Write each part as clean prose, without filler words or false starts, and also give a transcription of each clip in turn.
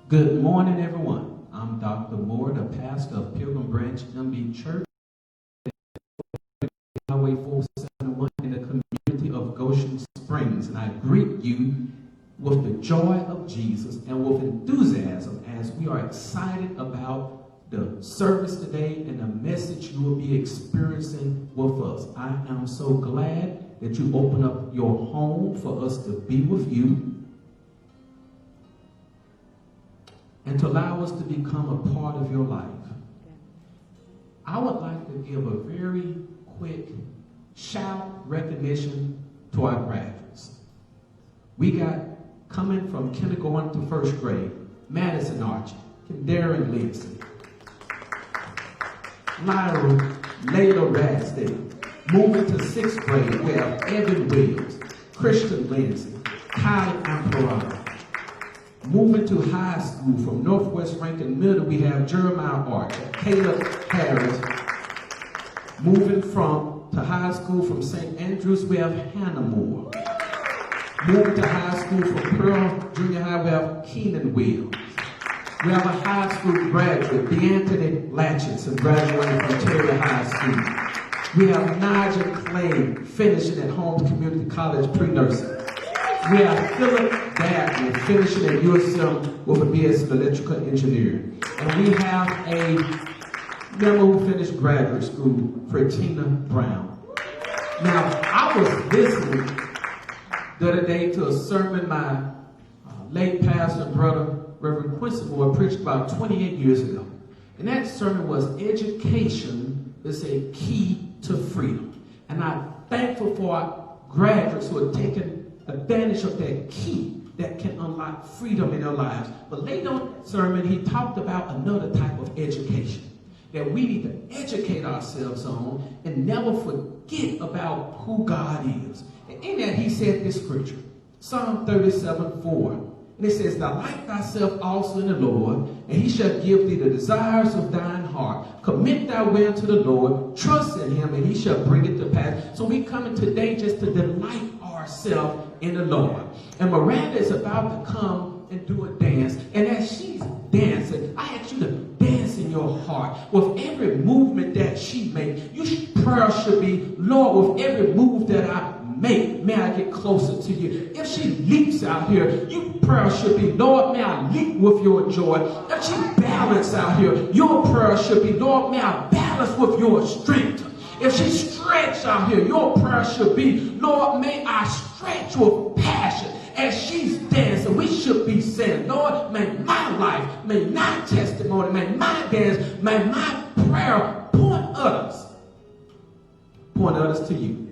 Good morning, everyone. I'm Dr. Moore, the pastor of Pilgrim Branch MB Church, Highway 471 in the community of Goshen Springs. And I greet you with the joy of Jesus and with enthusiasm as we are excited about the service today and the message you will be experiencing with us. I am so glad that you open up your home for us to be with you and to allow us to become a part of your life. I would like to give a very quick shout recognition to our graduates. We got, coming from kindergarten to first grade, Madison Archie, Darren Lindsay, Layla Ragsdale. Moving to sixth grade, we have Evan Williams, Christian Lindsay, Kylie Amperano. Moving to high school from Northwest Rankin Middle, we have Jeremiah Archer, Caleb Harris. Moving to high school from St. Andrews, we have Hannah Moore. Moving to high school from Pearl Junior High, we have Keenan Williams. We have a high school graduate, DeAnthony Latchinson, graduating from Terry High School. We have Nigel Clay, finishing at Holmes Community College pre-nursing. We have Philip Dabney, finishing at USM with a BS in electrical engineering. And we have a member who finished graduate school, Fratina Brown. Now, I was listening the other day to a sermon my late pastor and brother, Reverend Quincy Moore, preached about 28 years ago. And that sermon was Education is a Key to Freedom. And I'm thankful for our graduates who are taking advantage of that key that can unlock freedom in their lives. But later on in that sermon, he talked about another type of education that we need to educate ourselves on and never forget about who God is. And in that, he said this scripture, Psalm 37:4. And it says, delight thyself also in the Lord, and he shall give thee the desires of thine heart. Commit thy way unto the Lord, trust in him, and he shall bring it to pass. So we coming today just to delight ourselves in the Lord. And Miranda is about to come and do a dance. And as she's dancing, I ask you to dance in your heart. With every movement that she makes, your prayer should be, Lord, with every move that I make, may I get closer to you. If she leaps out here, your prayer should be, Lord, may I leap with your joy. If she balances out here, your prayer should be, Lord, may I balance with your strength. If she stretches out here, your prayer should be, Lord, may I stretch with passion. As she's dancing, we should be saying, Lord, may my life, may my testimony, may my dance, may my prayer point others to you.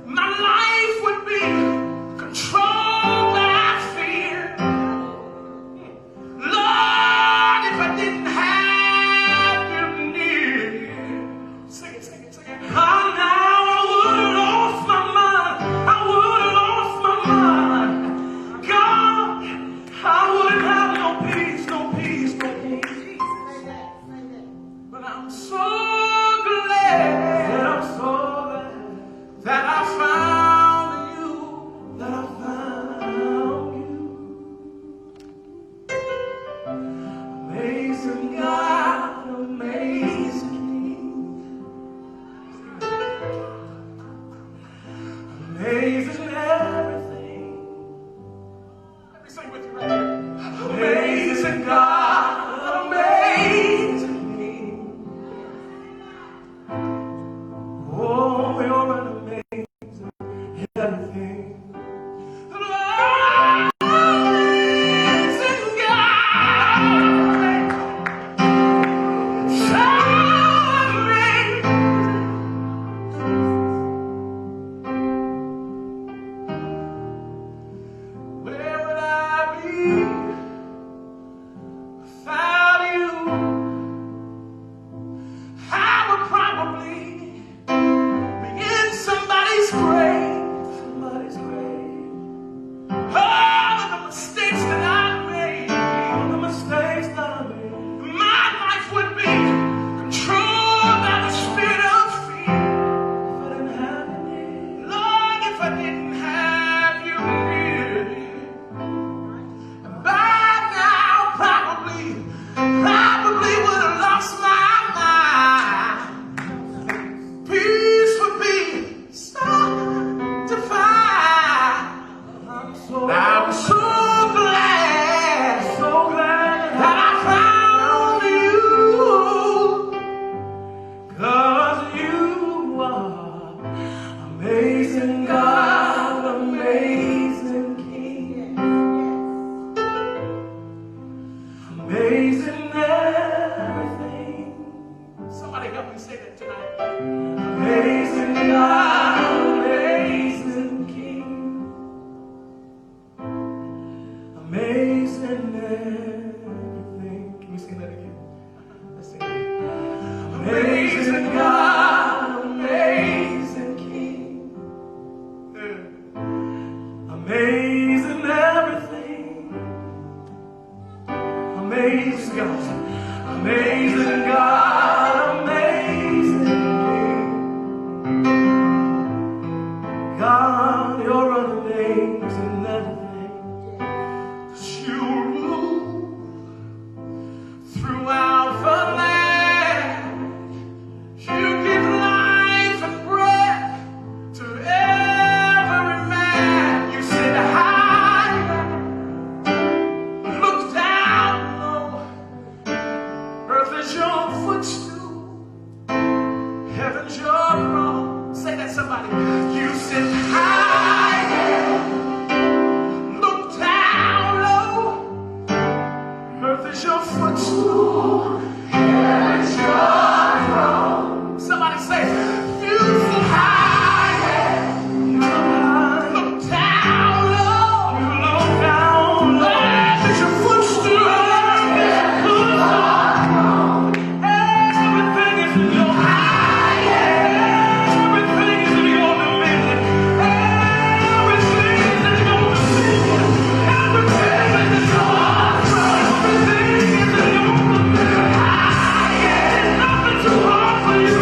My life would be everything. Somebody help me say that tonight. Amazing God, amazing King. Amazing everything. Can we sing that again? Let's sing it. Amazing God, amazing King. Amazing everything. Amazing God, amazing God, amazing King. God, you're amazing everything. 'Cause you rule throughout the land. You give life and breath to every man. You sit high, look down low. Earth is your footstool, heaven's your throne. Say that, somebody. You sit high, look down low. Earth is your footstool, heaven's your throne. Somebody say, you sit high, look down low. You look down low. Earth is your footstool, heaven's your throne. Everything is in your eye. Everything is in your dominion. Everything is in your dominion. Everything is in your throne. Everything is in your dominion. There's nothing too hard for you. There's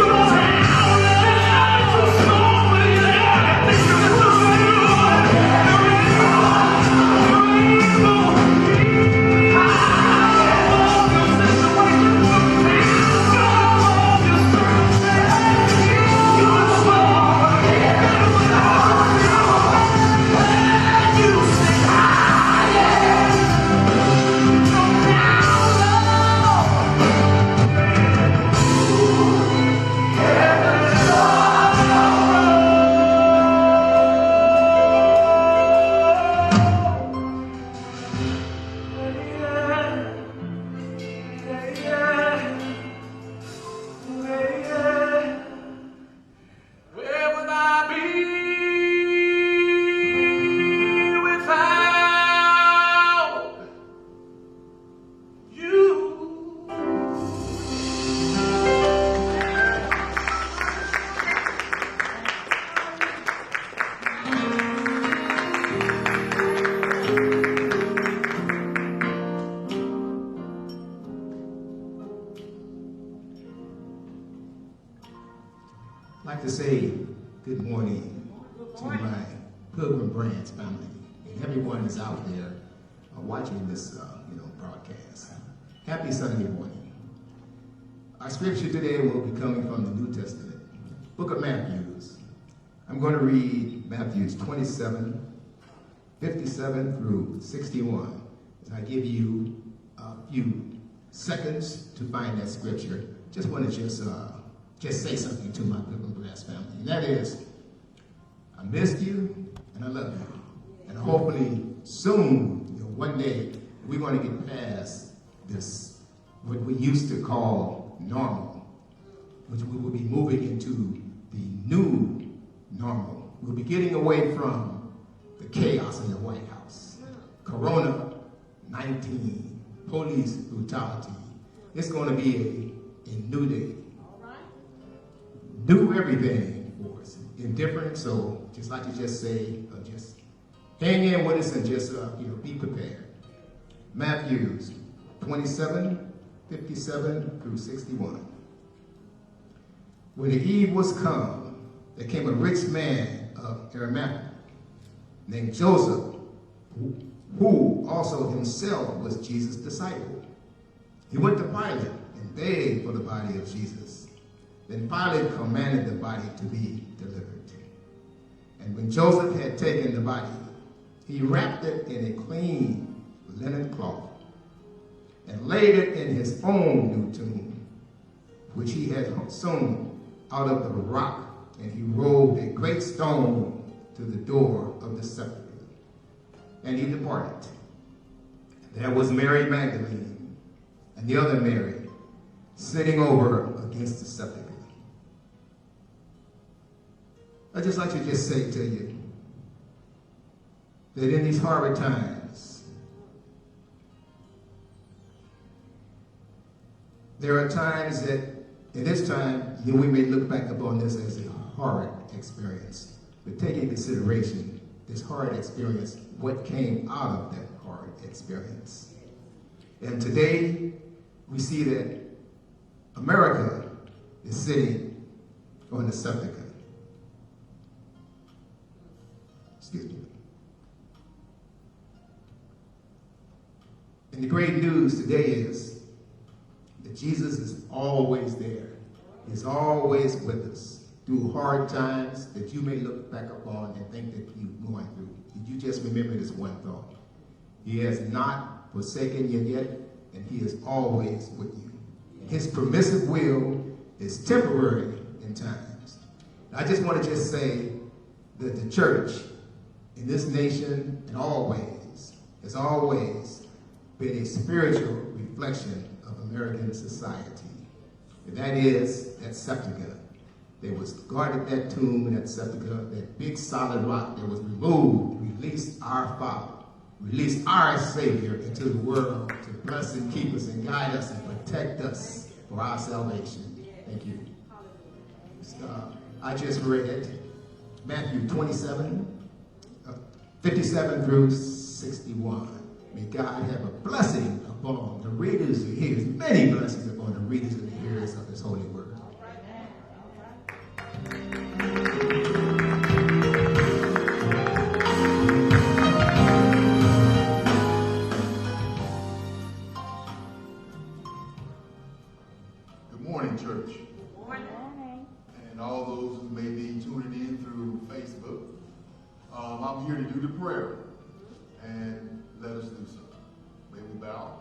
nothing too small for you. There's nothing too good. You're able. Where would I be without you? I'd like to say good morning to my Pilgrim Branch family and everyone that's out there watching this broadcast. Happy Sunday morning. Our scripture today will be coming from the New Testament, Book of Matthew. I'm going to read Matthew 27, 57 through 61. As I give you a few seconds to find that scripture, just want to just say something to my Pilgrim Branch family. And that is, I missed you and I love you. And hopefully soon, one day, we're going to get past this, what we used to call normal, which we will be moving into the new normal. We'll be getting away from the chaos in the White House, Corona-19, police brutality. It's going to be a new day. New everything for us, indifferent. So just like to just say, just hang in with us and just be prepared. Matthew 27, 57 through 61. When the eve was come, there came a rich man of Arimathea named Joseph, who also himself was Jesus' disciple. He went to Pilate and begged for the body of Jesus. Then Pilate commanded the body to be delivered. And when Joseph had taken the body, he wrapped it in a clean linen cloth and laid it in his own new tomb, which he had sewn out of the rock, and he rolled a great stone to the door of the sepulchre. And he departed. There was Mary Magdalene, and the other Mary sitting over against the sepulchre. I'd just like to just say to you that in these horrid times, there are times that in this time, we may look back upon this as a horrid experience, but take into consideration this horrid experience, what came out of that horrid experience. And today, we see that America is sitting on the sepulchre. Excuse me. And the great news today is that Jesus is always there. He's always with us through hard times that you may look back upon and think that you're going through. You just remember this one thought. He has not forsaken you yet, and he is always with you. His permissive will is temporary in times. I just want to just say that the church in this nation and always has always been a spiritual reflection of American society. And that is that sepulchre. There was guarded that tomb and that sepulchre, that big solid rock that was removed, released our Father, released our Savior into the world to bless and keep us and guide us and protect us for our salvation. Thank you. I just read Matthew 27, 57 through 61. May God have a blessing upon the readers who hears, many blessings upon the readers and the hearers of his holy word. Good morning, church. Good morning. And all those who may be tuning in through Facebook. I'm here to do the prayer, and let us do so. May we bow.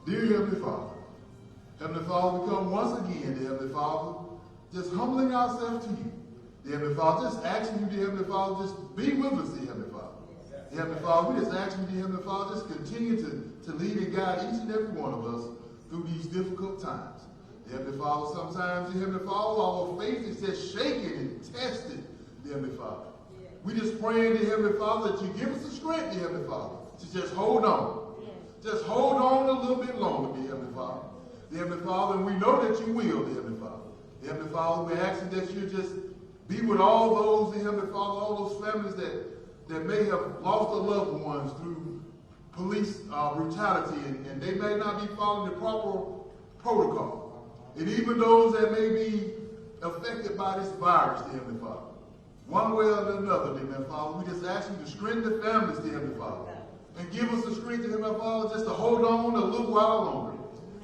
Dear Heavenly Father, we come once again, dear Heavenly Father, just humbling ourselves to you. Dear Heavenly Father, just asking you, dear Heavenly Father, just be with us, dear Heavenly Father. Dear Heavenly Father, we just ask you, dear Heavenly Father, just continue to lead and guide each and every one of us through these difficult times. Dear Heavenly Father, sometimes, dear Heavenly Father, our faith is just shaken and tested, dear Heavenly Father. We just praying, dear Heavenly Father, that you give us the strength, dear Heavenly Father, to just hold on. Just hold on a little bit longer, dear Heavenly Father. Dear Heavenly Father, and we know that you will, dear Heavenly Father. Dear Heavenly Father, we're asking that you just be with all those, dear Heavenly Father, all those families that may have lost their loved ones through police brutality, and they may not be following the proper protocol. And even those that may be affected by this virus, dear Heavenly Father. One way or another, dear Heavenly Father, we just ask you to strengthen the families, dear Heavenly Father. And give us the strength, dear Heavenly Father, just to hold on a little while longer.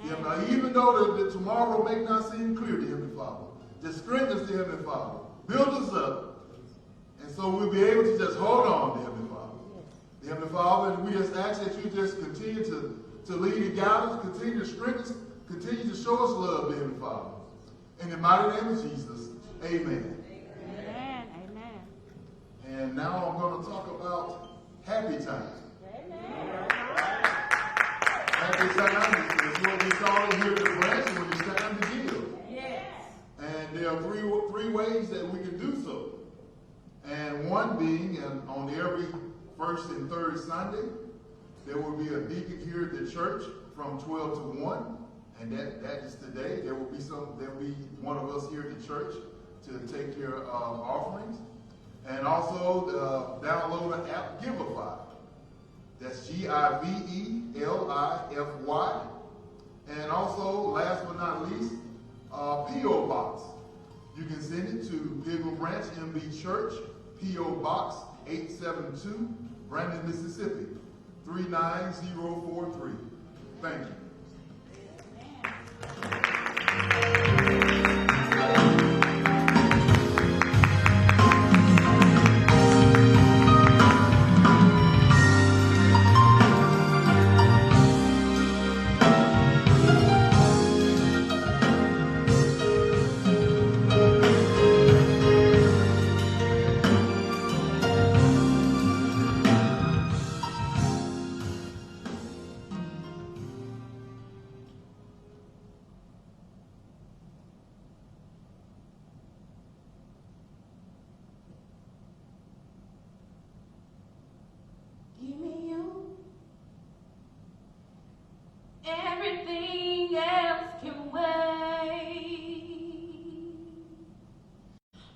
Dear, even though the tomorrow may not seem clear, dear Heavenly Father, just strengthen us, dear Heavenly Father. Build us up. And so we'll be able to just hold on, dear Heavenly Father. Dear Heavenly Father, and we just ask that you just continue to lead and guide us, continue to strengthen us, continue to show us love, dear Heavenly Father. In the mighty name of Jesus, amen. Amen. Amen. And now I'm going to talk about happy times. Happy times is what we call it here at the branch when it's time to give. Yes. And there are three ways that we can do so. And one being on every first and third Sunday, there will be a deacon here at the church from 12 to 1. And that is today. There will be one of us here at the church to take care of offerings. And also download the app Giveify. That's Givelify. And also, last but not least, P.O. Box. You can send it to Pilgrim Branch MB Church, P.O. Box 872, Brandon, Mississippi, 39043. Thank you. everything else can wait.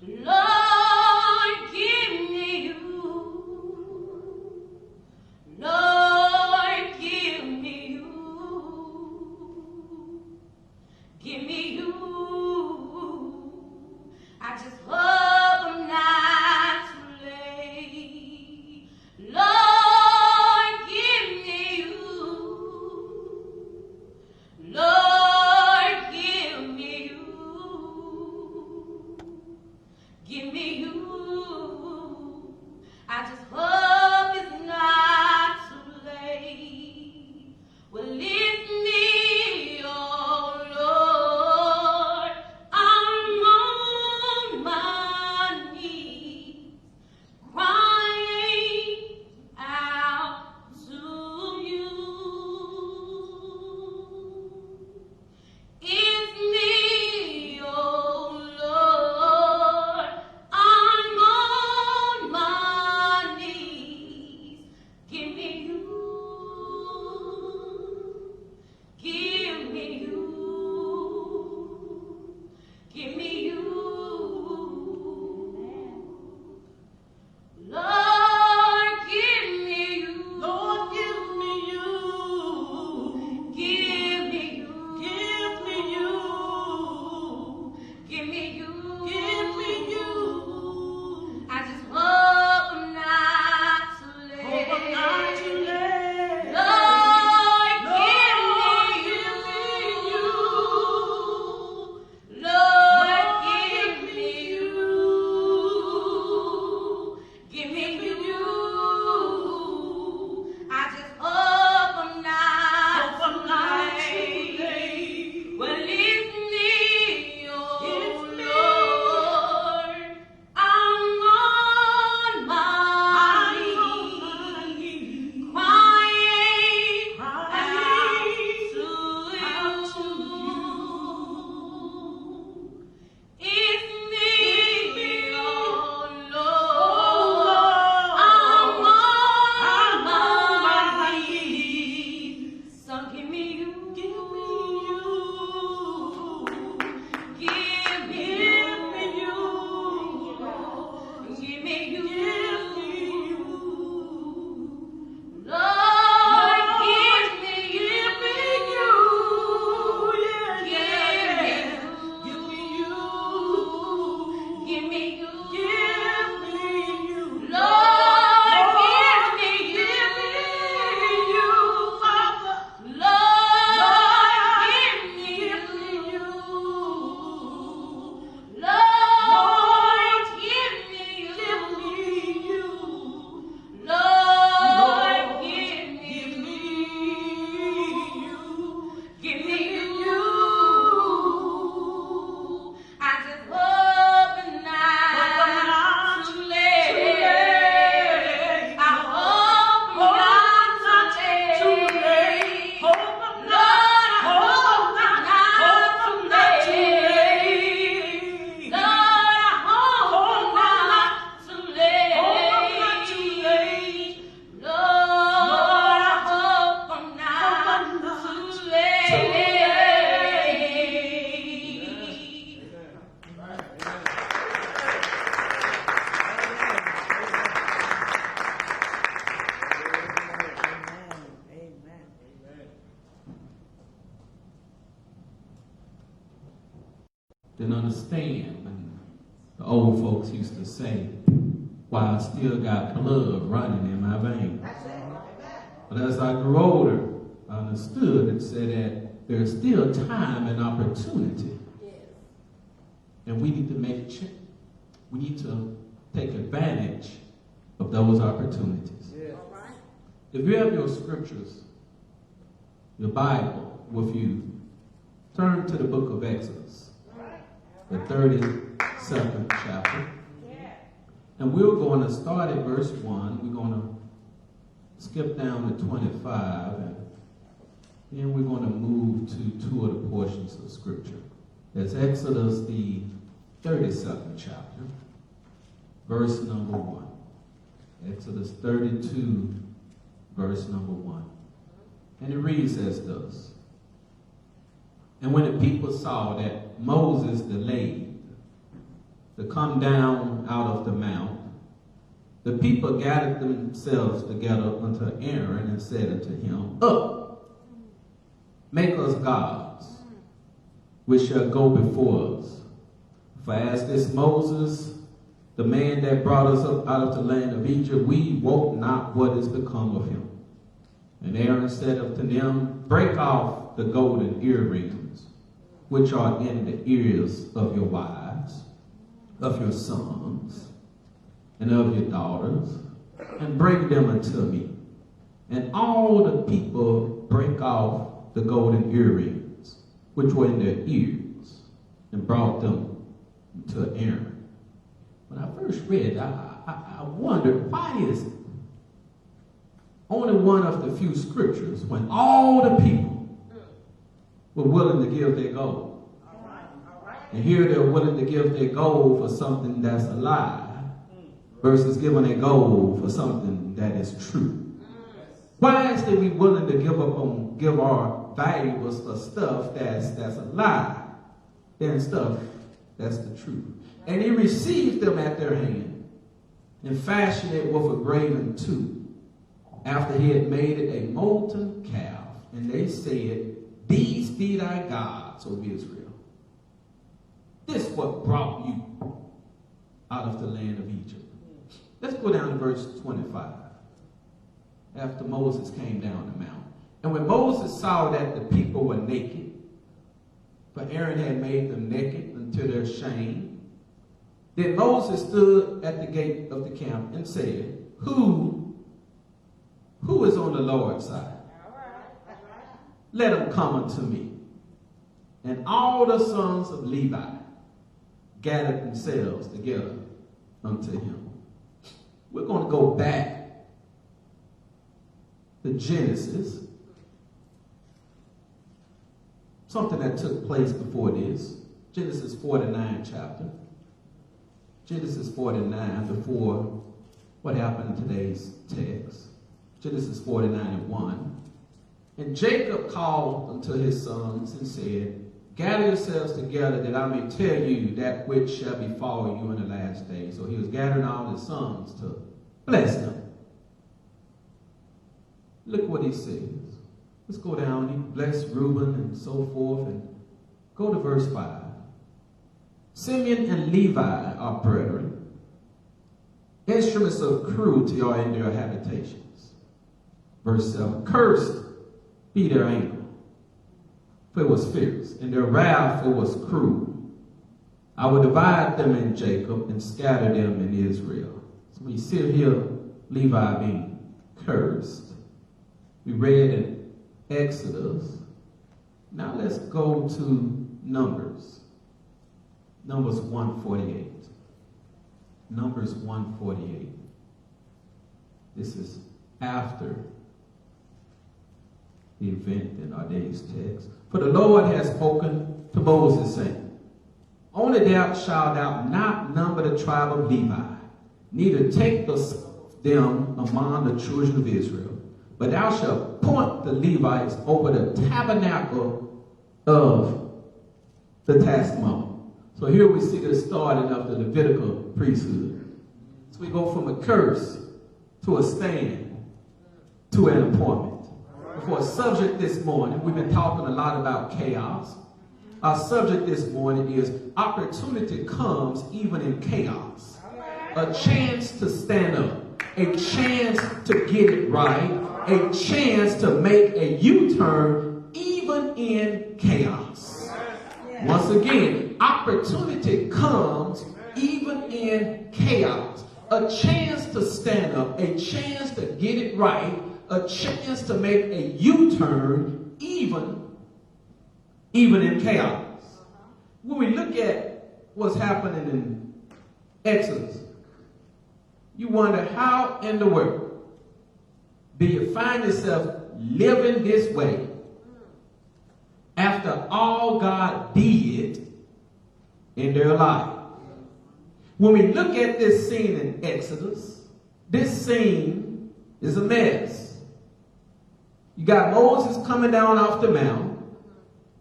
Lord, give me you. Lord, give me you. Give me you. I just hope I'm not too late. Lord, give me you. Lord, give me you. Give me you. I just hope it's not too late. Well, it's me, oh Lord. I'm on my knees, crying out to you. It's me, oh Lord. I'm on my knees. Give me you. Give me you. Give me you. Lord, give me you. Lord, give me you. Give me you. Give me you. Give me you. Give me you. I just hope I'm not too late. Hope I'm not too late. Lord, give me you. Lord, give me you. Give me you. I just hope I'm not too late. Well, it's me, oh Lord. I'm on my knees, crying out to you. It's me, oh Lord. I'm on my knees. So give me you. Give me you. Give me you. Give me you. Lord, give me you. Give me you. Give me you. Lord, give me you. Father. Lord, give me you. Lord, give me you. Lord, give me you. Give me you. I just hope it's not too late. I hope I'm not too late. Lord, I hope I'm not too late. Lord, I hope I'm not too late. Lord, I hope I'm not too late. Didn't understand when the old folks used to say, "Why I still got blood running in my veins." But as I grew older, I understood and said that there's still time and opportunity, and we need to we need to take advantage of those opportunities. If you have your scriptures, your Bible with you, turn to the book of Exodus, the 32nd chapter. And we're going to start at verse 1. We're going to skip down to 25, and then we're going to move to two of the portions of Scripture. That's Exodus, the 32nd chapter, verse number 1. Exodus 32, verse number 1. And it reads as thus: And when the people saw that Moses delayed to come down out of the mount, the people gathered themselves together unto Aaron and said unto him, Up, make us gods, which shall go before us. For as this Moses, the man that brought us up out of the land of Egypt, we wot not what is become of him. And Aaron said unto them, Break off the golden earrings, which are in the ears of your wives, of your sons, and of your daughters, and bring them unto me. And all the people brake off the golden earrings, which were in their ears, and brought them to Aaron. When I first read, I wondered, why is it only one of the few scriptures when all the people were willing to give their gold? And here they're willing to give their gold for something that's a lie versus giving their gold for something that is true. Why is that we willing to give our valuables for stuff that's a lie than stuff that's the truth? And he received them at their hand and fashioned it with a graven tool, after he had made it a molten calf. And they said, These be thy gods, O Israel. This what brought you out of the land of Egypt. Let's go down to verse 25. After Moses came down the mountain. And when Moses saw that the people were naked, for Aaron had made them naked unto their shame, then Moses stood at the gate of the camp and said, Who is on the Lord's side? Let him come unto me. And all the sons of Levi gathered themselves together unto him. We're going to go back to Genesis. Something that took place before this. Genesis 49 chapter. Genesis 49 before what happened in today's text. Genesis 49 and 1. And Jacob called unto his sons and said, Gather yourselves together that I may tell you that which shall befall you in the last day. So he was gathering all his sons to bless them. Look what he says. Let's go down. He blessed Reuben and so forth. And go to verse 5. Simeon and Levi are brethren. Instruments of cruelty are in their habitations. Verse 7. Cursed be their anger, for it was fierce, and their wrath it was cruel. I will divide them in Jacob and scatter them in Israel. So we see here Levi being cursed. We read in Exodus. Now let's go to Numbers. Numbers 148. Numbers 148. This is after the event in our day's text. For the Lord has spoken to Moses, saying, Only thou shalt thou not number the tribe of Levi, neither take them among the children of Israel, but thou shalt appoint the Levites over the tabernacle of the taskmaster. So here we see the starting of the Levitical priesthood. So we go from a curse to a stand to an appointment. For a subject this morning, we've been talking a lot about chaos. Our subject this morning is opportunity comes even in chaos. A chance to stand up, a chance to get it right, a chance to make a U-turn even in chaos. Once again, opportunity comes even in chaos. A chance to stand up, a chance to get it right, a chance to make a U-turn even in chaos. When we look at what's happening in Exodus, you wonder how in the world do you find yourself living this way after all God did in their life. When we look at this scene in Exodus, this scene is a mess. You got Moses coming down off the mountain.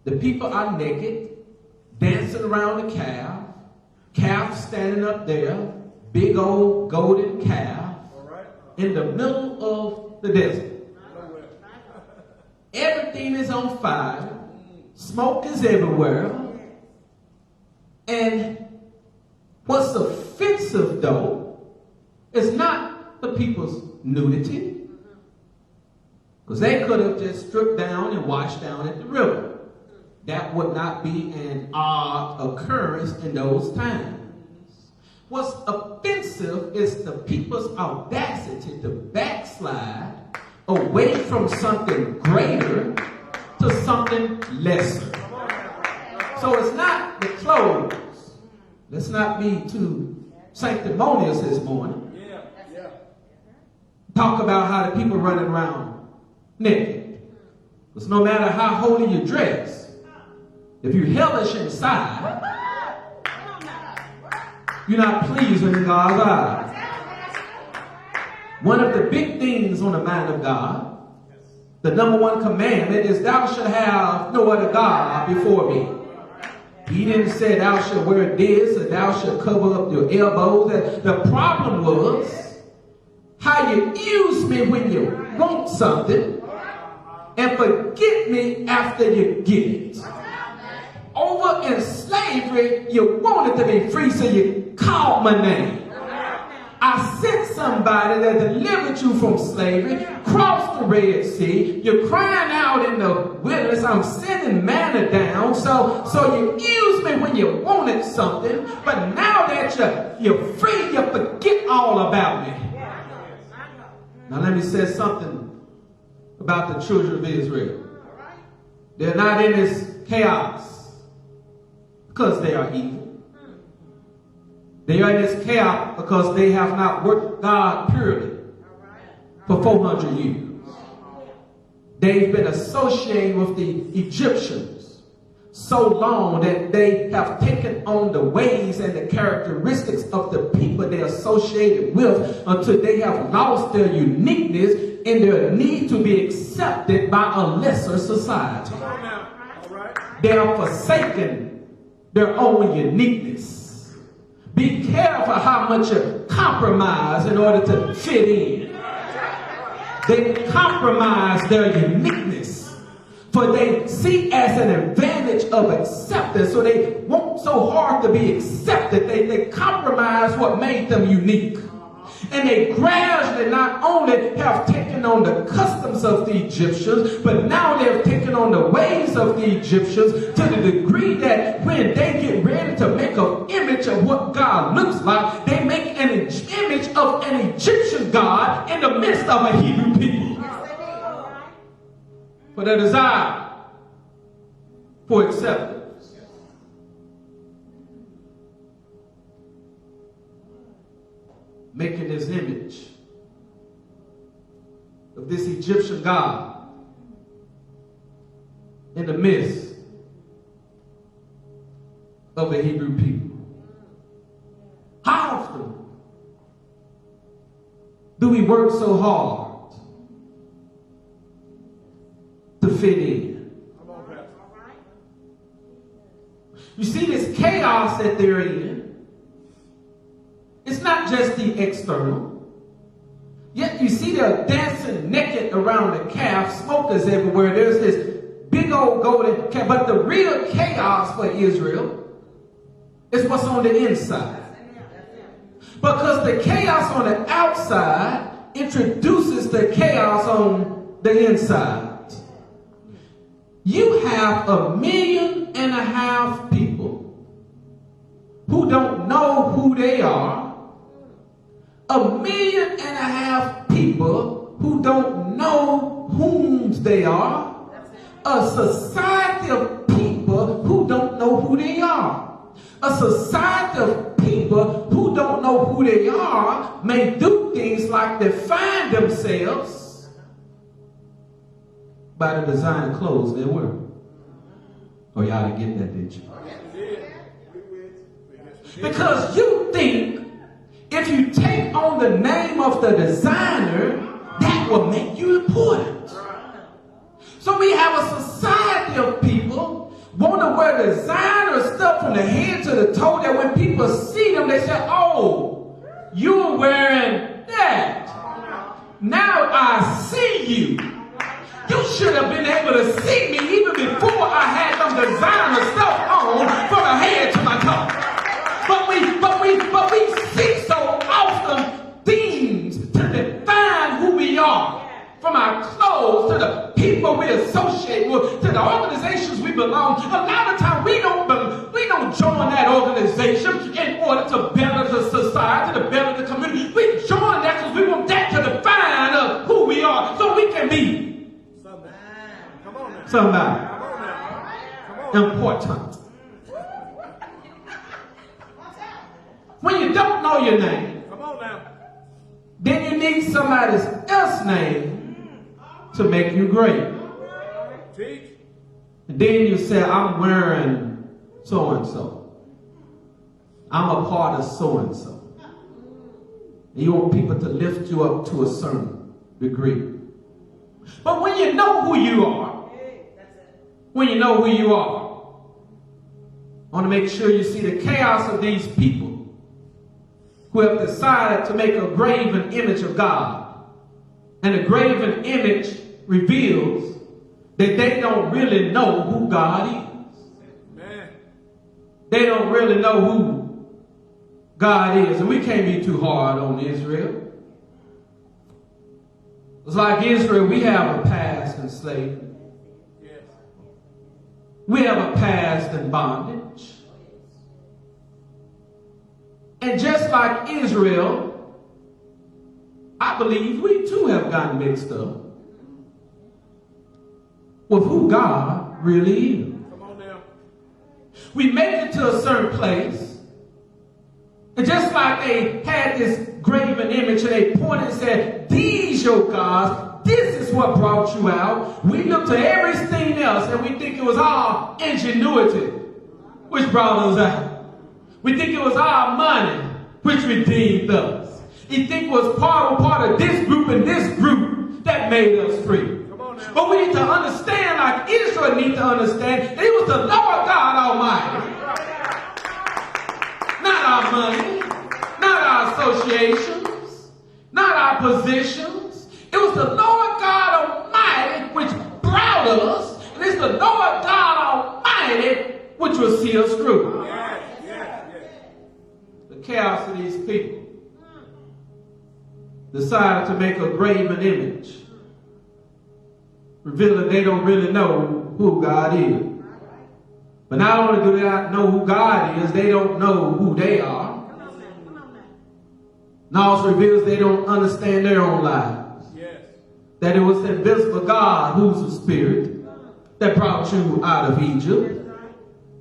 The people are naked, dancing around the calf, calf standing up there, big old golden calf in the middle of the desert. Everything is on fire, smoke is everywhere, and what's offensive though is not the people's nudity, because they could have just stripped down and washed down at the river. That would not be an odd occurrence in those times. What's offensive is the people's audacity to backslide away from something greater to something lesser. So it's not the clothes. Let's not be too sanctimonious this morning. Talk about how the people running around naked. Because no matter how holy you dress, if you're hellish inside, you're not pleasing in God's eyes. One of the big things on the mind of God, the number one commandment is thou shalt have no other God before me. He didn't say thou shalt wear this or thou shalt cover up your elbows. The problem was how you use me when you want something and forget me after you get it. Over in slavery, you wanted to be free, so you called my name. I sent somebody that delivered you from slavery, crossed the Red Sea. You're crying out in the wilderness, I'm sending manna down. So you used me when you wanted something, but now that you're free, you forget all about me. Now let me say something about the children of Israel. They're not in this chaos because they are evil. They are in this chaos because they have not worked God purely for 400 years. They've been associating with the Egyptians so long that they have taken on the ways and the characteristics of the people they associated with until they have lost their uniqueness and their need to be accepted by a lesser society. They are forsaken their own uniqueness. Be careful how much you compromise in order to fit in. They compromise their uniqueness, for they see as an advantage of acceptance, so they want so hard to be accepted. They compromise what made them unique. And they gradually not only have taken on the customs of the Egyptians, but now they've taken on the ways of the Egyptians to the degree that when they get ready to make an image of what God looks like, they make an image of an Egyptian God in the midst of a Hebrew people. For their desire for acceptance. Making this image of this Egyptian God in the midst of the Hebrew people. How often do we work so hard to fit in? You see this chaos that they're in. It's not just the external. Yet you see they're dancing naked around the calf. Smoke is everywhere. There's this big old golden calf. But the real chaos for Israel is what's on the inside. Because the chaos on the outside introduces the chaos on the inside. You have 1.5 million people who don't know who they are. 1.5 million people who don't know whom they are. A society of people who don't know who they are. A society of people who don't know who they are may do things like define themselves by the design of clothes they wear. Oh, y'all didn't get that, did you? Because you think if you take on the name of the designer, that will make you important. So we have a society of people want to wear designer stuff from the head to the toe that when people see them, they say, oh, you're wearing that. Now I see you. You should have been able to see me even before I had some designer stuff on from the head to my toe. But we see so often things to define who we are. From our clothes to the people we associate with, to the organizations we belong. A lot of times we don't join that organization in order to better the society, to better the community. We join that because we want that to define who we are, so we can be somebody important. When you don't know your name, then you need somebody else's name to make you great. And then you say, I'm wearing so-and-so. I'm a part of so-and-so. And you want people to lift you up to a certain degree. But when you know who you are, I want to make sure you see the chaos of these people who have decided to make a graven image of God. And a graven image reveals that they don't really know who God is. Amen. They don't really know who God is. And we can't be too hard on Israel. It's like Israel, we have a past in slavery. Yes. We have a past in bondage. And just like Israel, I believe we too have gotten mixed up with who God really is. Come on now. We make it to a certain place, and just like they had this graven image and they pointed and said, these your gods, this is what brought you out. We look to everything else and we think it was our ingenuity which brought us out. We think it was our money which redeemed us. You think it was part of this group and this group that made us free. But we need to understand, like Israel needs to understand, that it was the Lord God Almighty. Not our money, not our associations, not our positions. It was the Lord God Almighty which brought us, and it's the Lord God Almighty which will see us through. The chaos of these people decided to make a graven image, revealing they don't really know who God is. But not only do they not know who God is, they don't know who they are. And also reveals they don't understand their own lives. Yes. That it was the invisible God who's the spirit that brought you out of Egypt.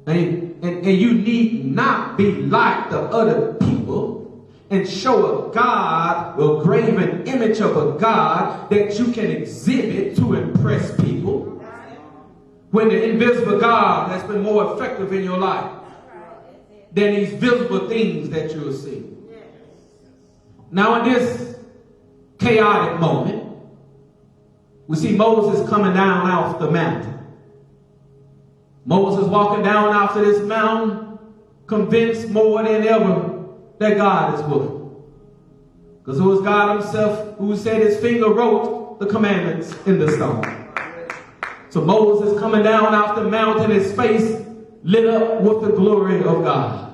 And you need not be like the other people and show a God, a graven image of a God that you can exhibit to impress people, when the invisible God has been more effective in your life than these visible things that you'll see. Now in this chaotic moment, we see Moses coming down off the mountain. Moses walking down off of this mountain, convinced more than ever that God is with him. Because it was God himself who said his finger wrote the commandments in the stone. So Moses coming down off the mountain, his face lit up with the glory of God.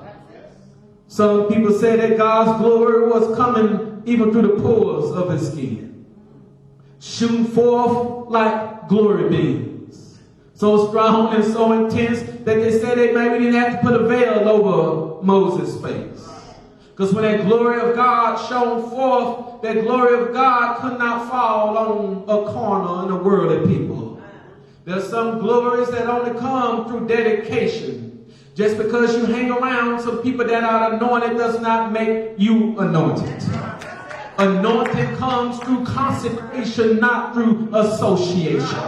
Some people say that God's glory was coming even through the pores of his skin, shooting forth like glory beams. So strong and so intense that they said they maybe didn't have to put a veil over Moses' face. Because when that glory of God shone forth, that glory of God could not fall on a corner in the world of people. There's some glories that only come through dedication. Just because you hang around some people that are anointed does not make you anointed. Anointing comes through consecration, not through association.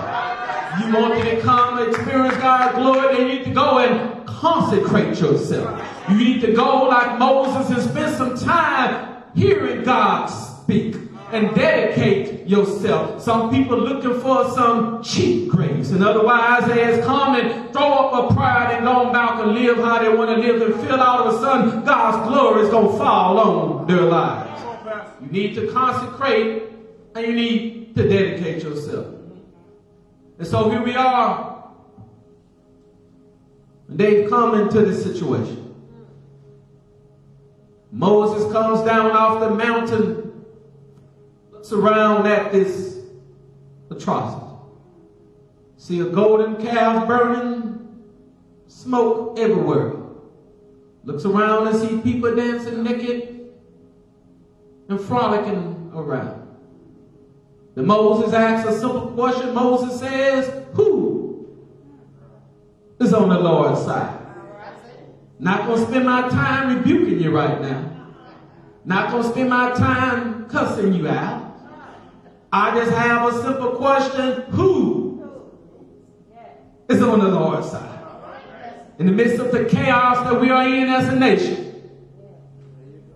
You want to come and experience God's glory, then you need to go and consecrate yourself. You need to go like Moses and spend some time hearing God speak and dedicate yourself. Some people looking for some cheap grace, and otherwise they has come and throw up a pride and go about and live how they want to live, and feel all of a sudden God's glory is going to fall on their lives. You need to consecrate and you need to dedicate yourself. And so here we are. They've come into this situation. Moses comes down off the mountain, looks around at this atrocity. See a golden calf burning, smoke everywhere. Looks around and see people dancing naked and frolicking around. Then Moses asks a simple question. Moses says, who is on the Lord's side? Not going to spend my time rebuking you right now. Not going to spend my time cussing you out. I just have a simple question. Who is on the Lord's side? In the midst of the chaos that we are in as a nation,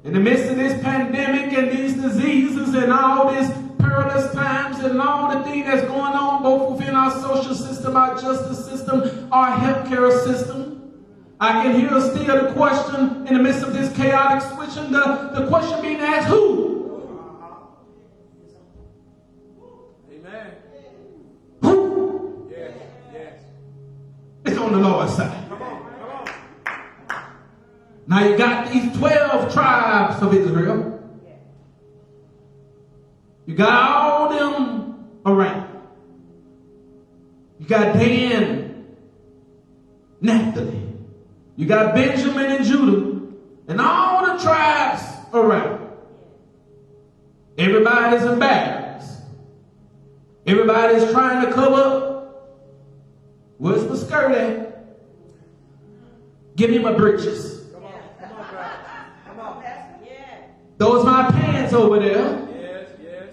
in the midst of this pandemic and these diseases and all these perilous times and all the things that's going on both within our social system, our justice system, our healthcare system, I can hear still the question in the midst of this chaotic switching, the question being asked, who? Amen. Who? Yes, yes. It's on the Lord's side. Come on, come on. Now you got these 12 tribes of Israel. You got all them around. You got Dan, Naphtali. You got Benjamin and Judah. And all the tribes around. Everybody's in barracks. Everybody's trying to cover up. Where's my skirt at? Give me my breeches. Come on, brother. Come on. Those my pants over there. Yes, yes.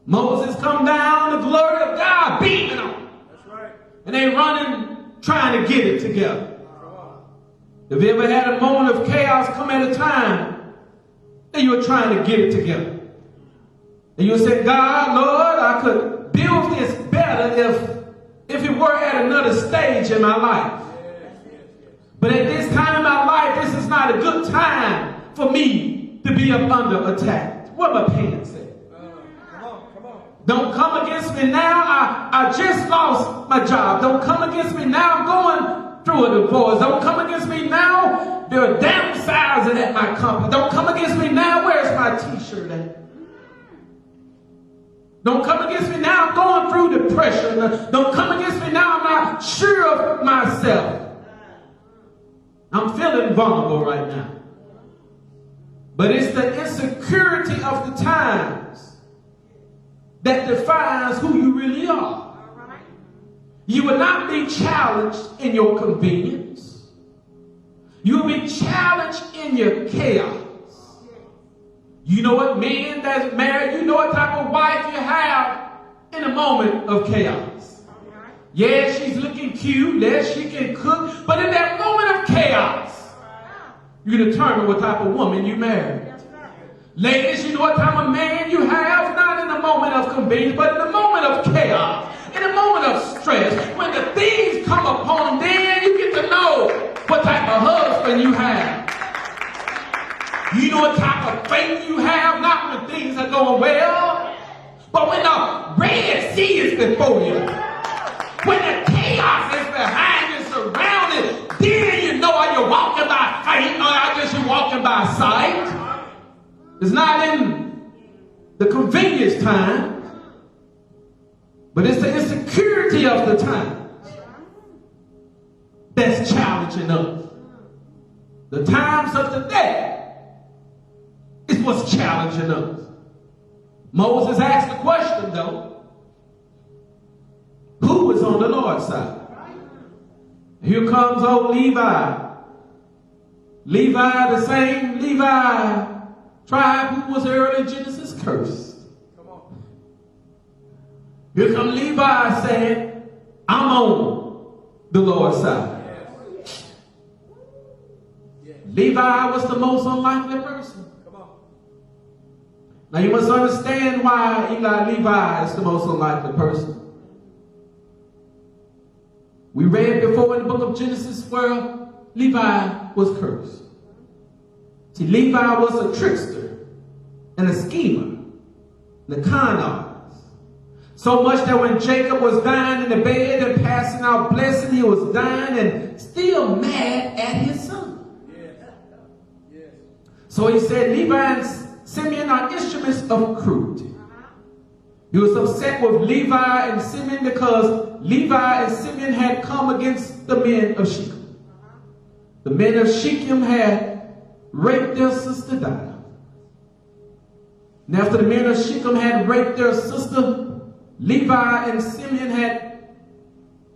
Moses come down, the glory of God beaming on them. That's right. And they running, trying to get it together. Come on. Have you ever had a moment of chaos come at a time and you were trying to get it together? And you said, God, Lord, I could build this better if it were at another stage in my life. But at this time in my life, this is not a good time for me to be up under attack. What my pants say? Come on. Don't come against me now. I just lost my job. Don't come against me now. I'm going through a divorce. Don't come against me now. They're downsizing at my company. Don't come against me now. Where's my t-shirt at? Don't come against me now. I'm going through depression. Don't come against me now. I'm not sure of myself. I'm feeling vulnerable right now. But it's the insecurity of the times that defines who you really are. You will not be challenged in your convenience. You will be challenged in your chaos. You know what man that's married, you know what type of wife you have in a moment of chaos. Yeah, she's looking cute, yes, she can cook, but in that moment of chaos, you determine what type of woman you marry. Ladies, you know what type of man you have, not in a moment of convenience, but in a moment of chaos, in a moment of stress. When the things come upon them, then you get to know what type of husband you have. You know what type of faith you have, not when things are going well, but when the Red Sea is before you, when the chaos is behind you, surrounded, then you know how you're walking by faith, not just you're walking by sight. It's not in the convenience time, but it's the insecurity of the time that's challenging us. The times of the day is what's challenging us. Moses asked the question, though, who is on the Lord's side? Here comes old Levi. Levi, the same Levi tribe who was early Genesis cursed. Come on. Here comes Levi saying, I'm on the Lord's side. Yes. Levi was the most unlikely person. Come on. Now you must understand why Levi is the most unlikely person. We read before in the book of Genesis where Levi was cursed. See, Levi was a trickster and a schemer, and a con artist. So much that when Jacob was dying in the bed and passing out blessing, he was dying and still mad at his son. Yes. So he said, Levi and Simeon are instruments of cruelty. He was upset with Levi and Simeon because Levi and Simeon had come against the men of Shechem. The men of Shechem had raped their sister Dinah. And after the men of Shechem had raped their sister, Levi and Simeon had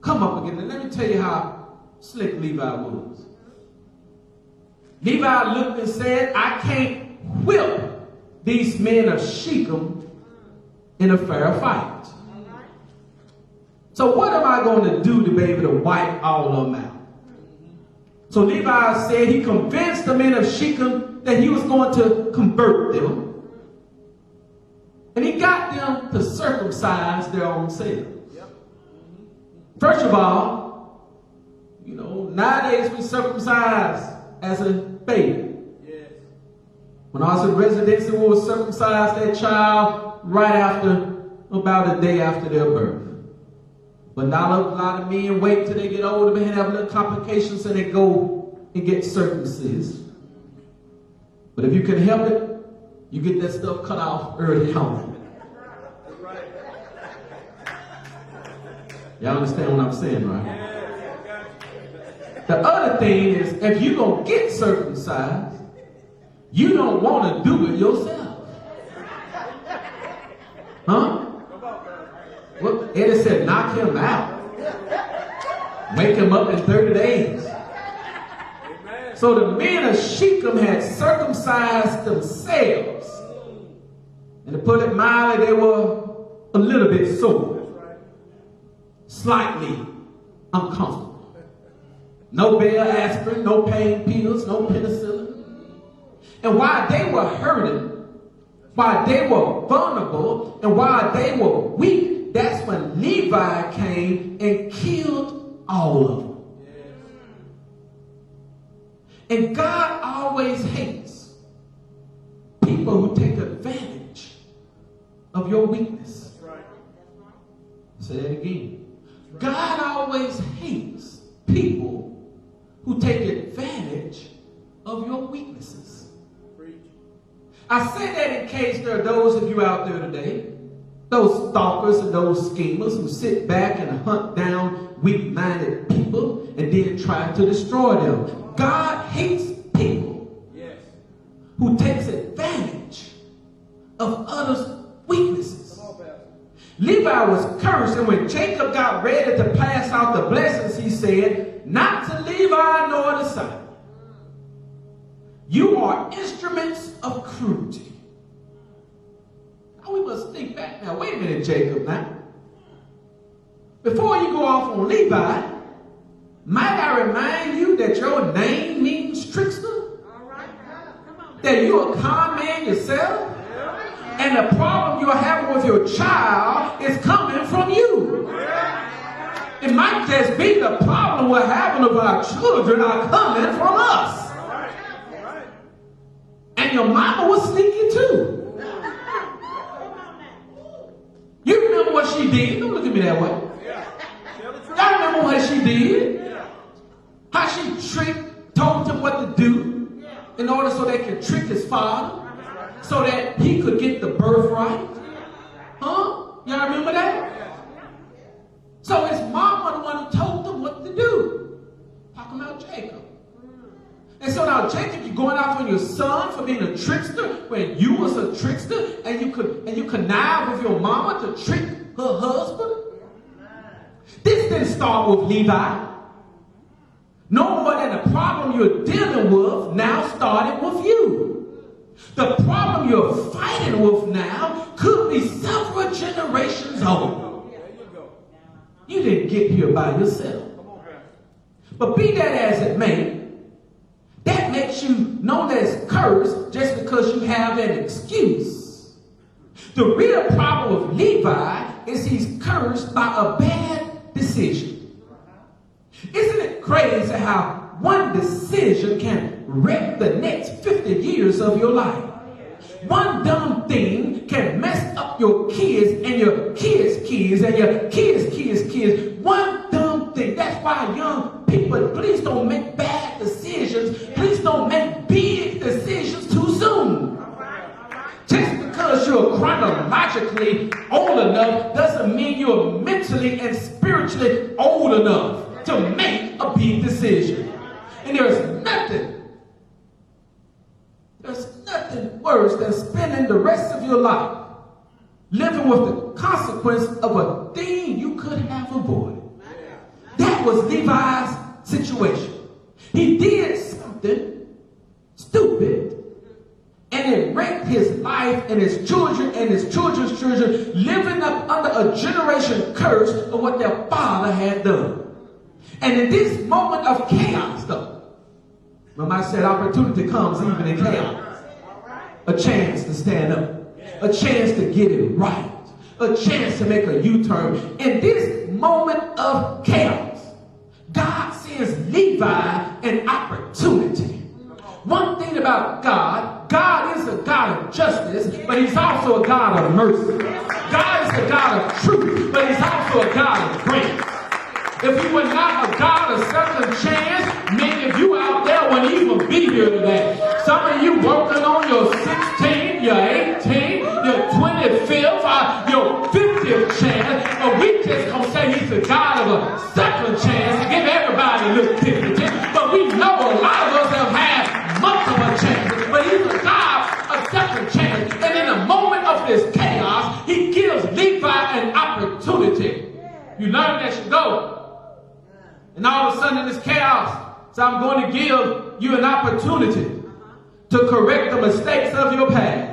come up again. And let me tell you how slick Levi was. Levi looked and said, I can't whip these men of Shechem in a fair fight. So what am I going to do to be able to wipe all of them out? So Levi said he convinced the men of Shechem that he was going to convert them. And he got them to circumcise their own selves. First of all, nowadays we circumcise as a baby. When I was in residency, we would circumcise that child right after, about a day after their birth. But now a lot of men wait till they get older and have little complications and they go and get circumcised. But if you can help it, you get that stuff cut off early on. Y'all understand what I'm saying, right? The other thing is, if you're going to get circumcised, you don't want to do it yourself. Huh? Well, Eddie said, knock him out. Wake him up in 30 days. So the men of Shechem had circumcised themselves. And to put it mildly, they were a little bit sore. Slightly uncomfortable. No Bell aspirin, no pain pills, no penicillin. And while they were hurting, while they were vulnerable, and while they were weak, that's when Levi came and killed all of them. And God always hates people who take advantage of your weakness. Say that again. God always hates people who take advantage of your weaknesses. I say that in case there are those of you out there today, those stalkers and those schemers who sit back and hunt down weak-minded people and then try to destroy them. God hates people who takes advantage of others' weaknesses. Levi was cursed, and when Jacob got ready to pass out the blessings, he said, not to Levi nor the son. You are instruments of cruelty. Now we must think back now. Wait a minute, Jacob, now. Before you go off on Levi, might I remind you that your name means trickster? All right. That you're a con man yourself? And the problem you're having with your child is coming from you. It might just be the problem we're having with our children are coming from us. And your mama was sneaky too. You remember what she did? Don't look at me that way. Y'all remember what she did? How she told him what to do in order so they could trick his father so that he could get the birthright. Huh? Y'all remember that? So his mama the one who told him what to do. Talking about Jacob. And so now Jacob, you're going out on your son for being a trickster when you was a trickster and you connived with your mama to trick her husband. This didn't start with Levi. No more than the problem you're dealing with now started with you. The problem you're fighting with now could be several generations old. You didn't get here by yourself. But be that as it may, that makes you known as cursed just because you have an excuse The real problem with Levi is he's cursed by a bad decision. Isn't it crazy how one decision can wreck the next 50 years of your life? One dumb thing can mess up your kids and your kids' kids and your kids' kids. One dumb thing. That's why young people, please don't make bad decisions. Please don't make big decisions too soon. Just because you're chronologically old enough doesn't mean you're mentally and spiritually old enough to make a big decision. And there's nothing worse than spending the rest of your life living with the consequence of a thing you could have avoided. That was Levi's situation. He did something stupid, and it wrecked his life and his children and his children's children, living up under a generation curse of what their father had done. And in this moment of chaos, though, remember I said opportunity comes even in chaos. A chance to stand up, a chance to get it right, a chance to make a U-turn. In this moment of chaos, God sends Levi an opportunity. One thing about God, God is a God of justice, but he's also a God of mercy. God is a God of truth, but he's also a God of grace. If he were not a God of second chance, many of you out there wouldn't even be here today. Some of you working on your 16th, your 18th, your 25th, your 50th chance, but we just gonna say he's a God of a second chance and give everybody a little 50 chance. But we know a lot of us have had multiple chances, but he's a God of second chance. And in a moment of this chaos, he gives Levi an opportunity. You learn that you go. And all of a sudden in this chaos, so I'm going to give you an opportunity to correct the mistakes of your past.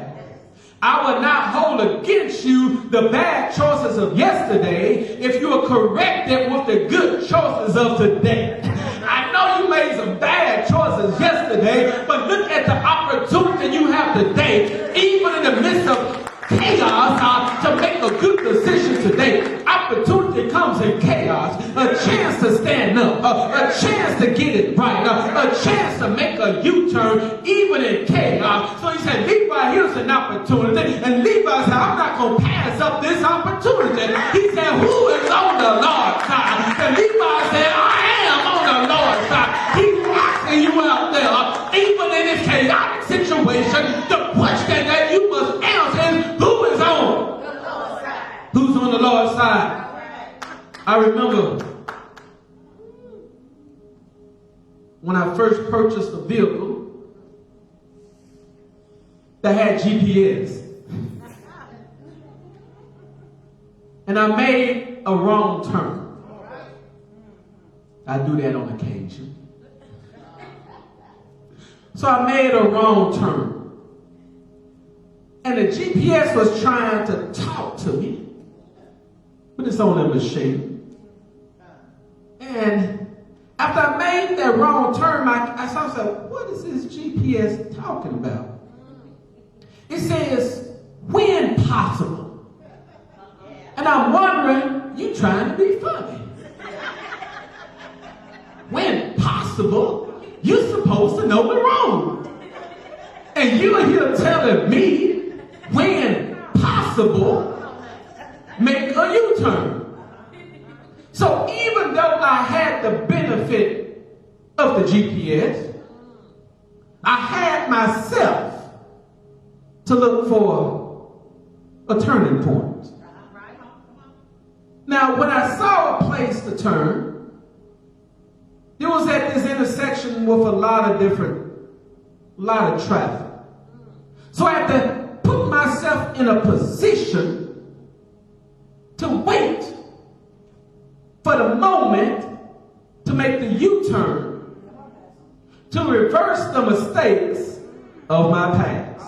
I will not hold against you the bad choices of yesterday if you will correct it with the good choices of today. I know you made some bad choices yesterday, but look at the opportunity you have today, even in the midst of chaos, to make a good decision today. Opportunity comes in chaos. A chance to stand up, a chance to get it right, a chance to make a U-turn even in chaos. So he said, Levi, here's an opportunity. And Levi said, I'm not going to pass up this opportunity. He said, who is on the Lord's side? And Levi said, I am on the Lord's side. He's asking you out there, even in this chaotic situation, the question that you must answer is, who is on? Who's on the Lord's side? I remember when I first purchased a vehicle that had GPS. And I made a wrong turn. I do that on occasion. So I made a wrong turn. And the GPS was trying to talk to me. But it's on a machine. And after I made that wrong turn, I said, what is this GPS talking about? It says, when possible. And I'm wondering, you trying to be funny. When possible, you're supposed to know the road. And you're here telling me, when possible, make a U-turn. So even though I had the benefit of the GPS, I had myself to look for a turning point. Now, when I saw a place to turn, it was at this intersection with a lot of traffic. So I had to put myself in a position to wait for the moment to make the U-turn, to reverse the mistakes of my past.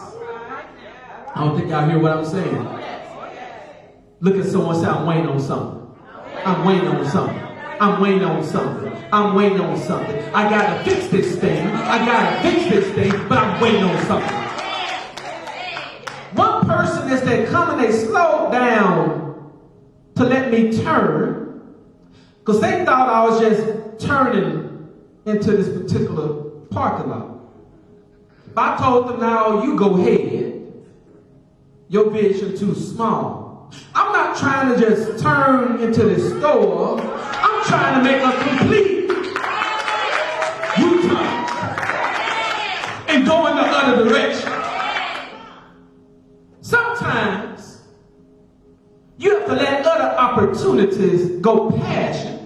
I don't think y'all hear what I'm saying. Look at someone say, I'm waiting on something. I'm waiting on something. I'm waiting on something. I'm waiting on something. I gotta fix this thing. I gotta fix this thing, but I'm waiting on something. One person is the they come and they slowed down to let me turn, because they thought I was just turning into this particular parking lot. I told them, now you go ahead. Your vision too small. I'm not trying to just turn into this store. I'm trying to make a complete U-turn and go in the other direction. Sometimes you have to let other opportunities go past you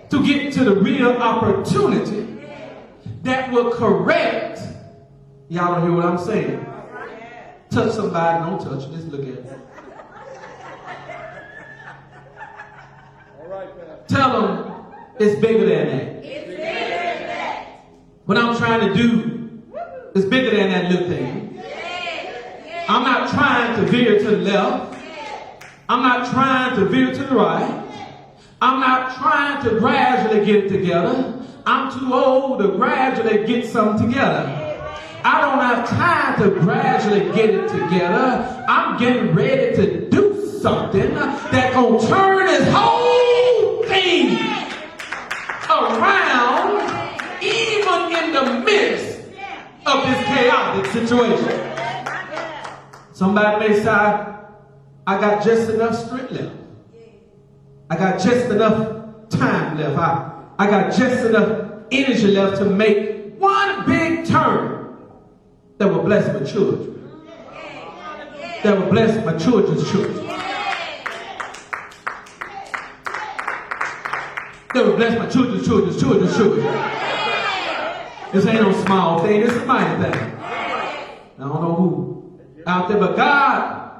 to get to the real opportunity that will correct. Y'all don't hear what I'm saying? Touch somebody, don't touch it. Just look at it. Tell them it's bigger than that. It's bigger than that. What I'm trying to do is bigger than that little thing. I'm not trying to veer to the left. I'm not trying to veer to the right. I'm not trying to gradually get it together. I'm too old to gradually get something together. I don't have time to gradually get it together. I'm getting ready to do something that's going to turn this whole thing around, even in the midst of this chaotic situation. Somebody may say, I got just enough strength left. I got just enough time left. I got just enough energy left to make one big turn that will bless my children. That will bless my children's children. That will bless my children's children's children's children. This ain't no small thing. This is a mighty thing. I don't know who out there, but God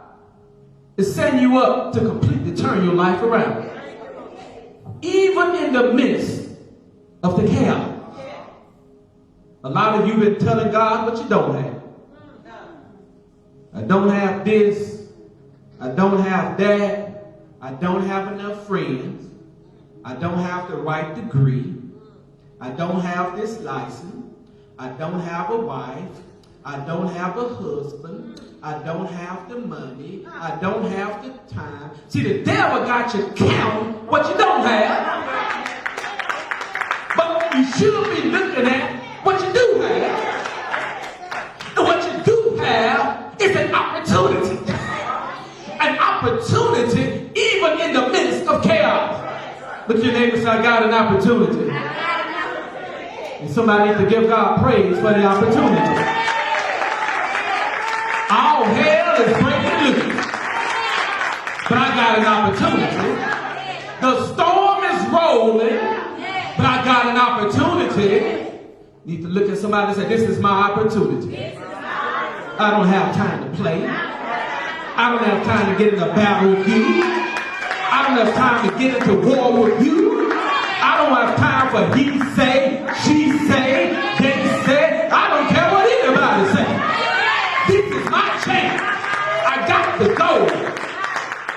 is setting you up to completely turn your life around. Even in the midst of the chaos. A lot of you been telling God what you don't have. I don't have this. I don't have that. I don't have enough friends. I don't have the right degree. I don't have this license. I don't have a wife. I don't have a husband. I don't have the money. I don't have the time. See, the devil got you counting what you don't have. But you should be looking at what you do have. And what you do have is an opportunity. An opportunity even in the midst of chaos. Look at your neighbor and say, I got an opportunity. And somebody needs to give God praise for the opportunity. All hell is breaking loose. But I got an opportunity. The storm is rolling. But I got an opportunity. Need to look at somebody and say, this is my opportunity. I don't have time to play. I don't have time to get in a battle with you. I don't have time to get into war with you. I don't have time for he say, she say, they say. I don't care what anybody say. This is my chance. I got to go.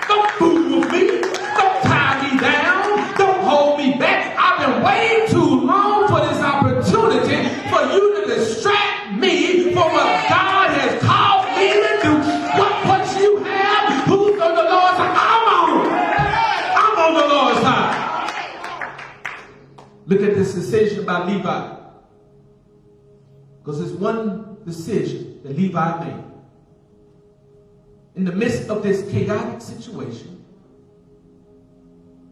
Don't fool with me. Don't tie me down. Don't hold me back. I've been waiting too long for this opportunity for you to distract me from what God has called me to do. What you have, who's on the Lord's side? I'm on the Lord's side. Look at this decision by Levi. Because it's one decision that Levi made. In the midst of this chaotic situation,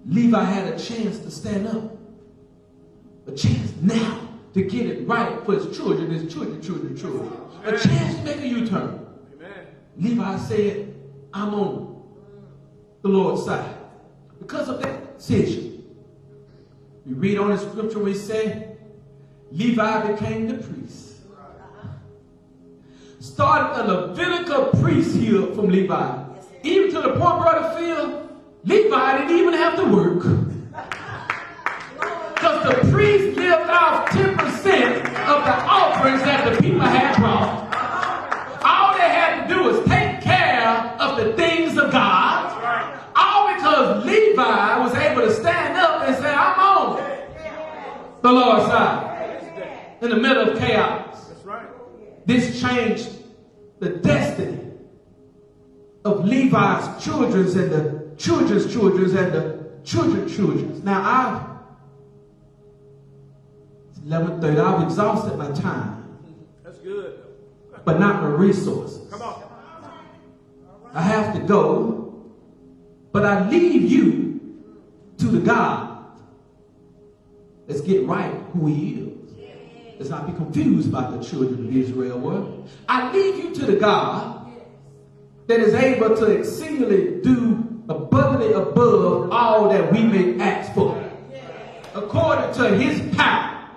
Levi had a chance to stand up. A chance now to get it right for his children, children. A chance to make a U-turn. Amen. Levi said, I'm on the Lord's side. Because of that decision, we read on the scripture where he said, Levi became the priest. Started a Levitical priesthood from Levi. Even to the point, Brother Phil, Levi didn't even have to work. Because the priest lived off 10% of the offerings that the people had brought. All they had to do was take care of the things of God. All because Levi was able to stand up and say, I'm on the Lord's side. In the middle of chaos. This changed the destiny of Levi's children and the children's children and the children's children. Now, it's 11:30. I've exhausted my time. That's good. But not my resources. Come on. I have to go, but I leave you to the God. Let's get right who he is. Let's not be confused about the children of Israel were. I leave you to the God that is able to exceedingly do abundantly above all that we may ask for, according to his power,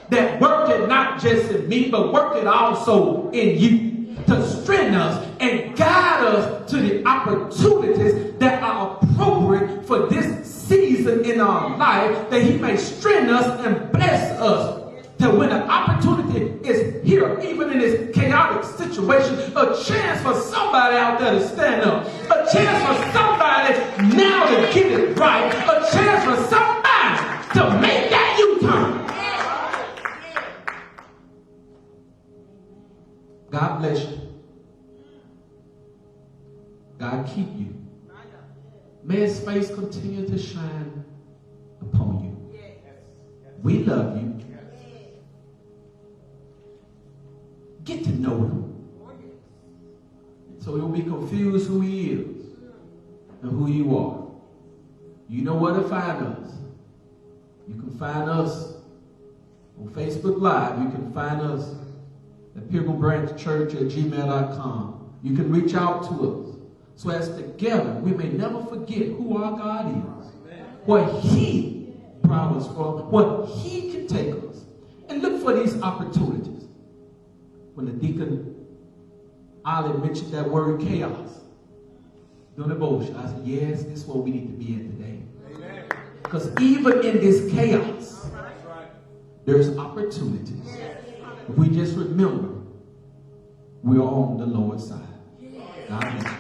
that worketh not just in me, but worketh also in you, to strengthen us and guide us to the opportunities that are appropriate for this season in our life, that he may strengthen us and bless us. That when an opportunity is here, even in this chaotic situation, a chance for somebody out there to stand up, a chance for somebody now to get it right, a chance for somebody to make that U-turn. God bless you. God keep you. May his face continue to shine upon you. We love you. Get to know him, so you'll be confused who he is and who you are. You know where to find us. You can find us on Facebook Live. You can find us at Pilgrim Branch Church at gmail.com. You can reach out to us, so as together we may never forget who our God is, where he brought us from, where he can take us, and look for these opportunities. When the deacon Ali mentioned that word chaos during the devotion, I said, yes, this is what we need to be in today. Because even in this chaos, there's opportunities. If we just remember, we're on the Lord's side. God bless you.